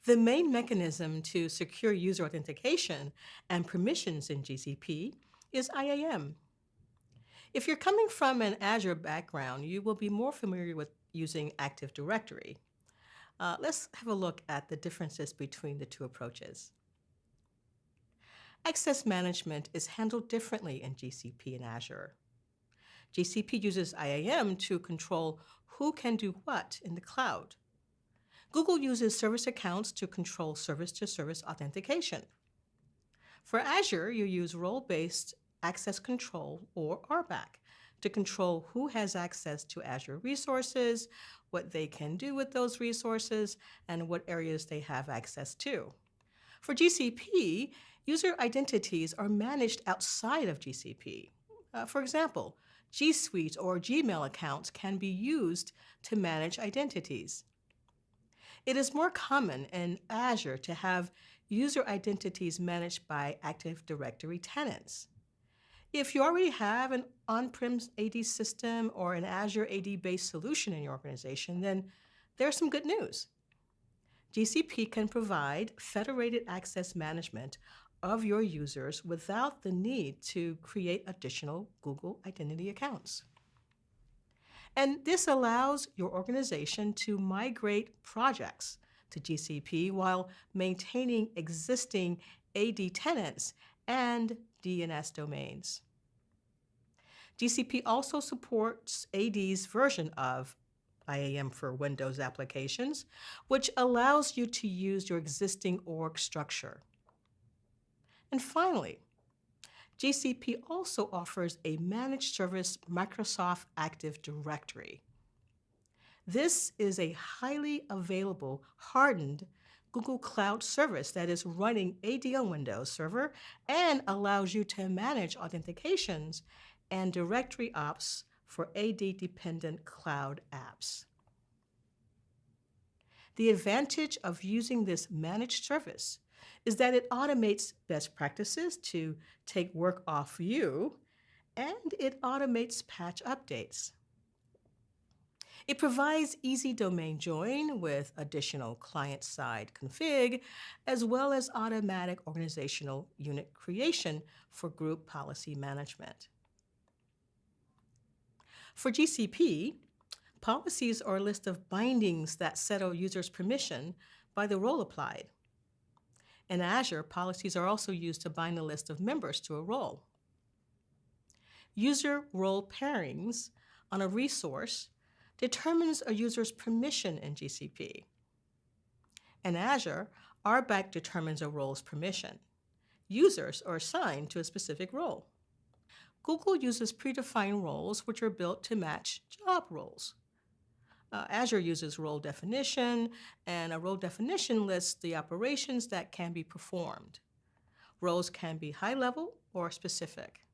The main mechanism to secure user authentication and permissions in GCP is IAM. If you're coming from an Azure background, you will be more familiar with using Active Directory. Let's have a look at the differences between the two approaches. Access management is handled differently in GCP and Azure. GCP uses IAM to control who can do what in the cloud. Google uses service accounts to control service-to-service authentication. For Azure, you use role-based access control, or RBAC, to control who has access to Azure resources, what they can do with those resources, and what areas they have access to. For GCP, user identities are managed outside of GCP. For example, G Suite or Gmail accounts can be used to manage identities. It is more common in Azure to have user identities managed by Active Directory tenants. If you already have an on-prem AD system or an Azure AD-based solution in your organization, then there's some good news. GCP can provide federated access management of your users without the need to create additional Google identity accounts. And this allows your organization to migrate projects to GCP while maintaining existing AD tenants and DNS domains. GCP also supports AD's version of IAM for Windows applications, which allows you to use your existing org structure. And finally, GCP also offers a managed service Microsoft Active Directory. This is a highly available, hardened Google Cloud service that is running AD on Windows Server and allows you to manage authentications and directory ops for AD-dependent cloud apps. The advantage of using this managed service is that it automates best practices to take work off you, and it automates patch updates. It provides easy domain join with additional client-side config, as well as automatic organizational unit creation for group policy management. For GCP, policies are a list of bindings that settle users' permission by the role applied. In Azure, policies are also used to bind a list of members to a role. User role pairings on a resource determines a user's permission in GCP. In Azure, RBAC determines a role's permission. Users are assigned to a specific role. Google uses predefined roles which are built to match job roles. Azure uses role definition, and a role definition lists the operations that can be performed. Roles can be high-level or specific.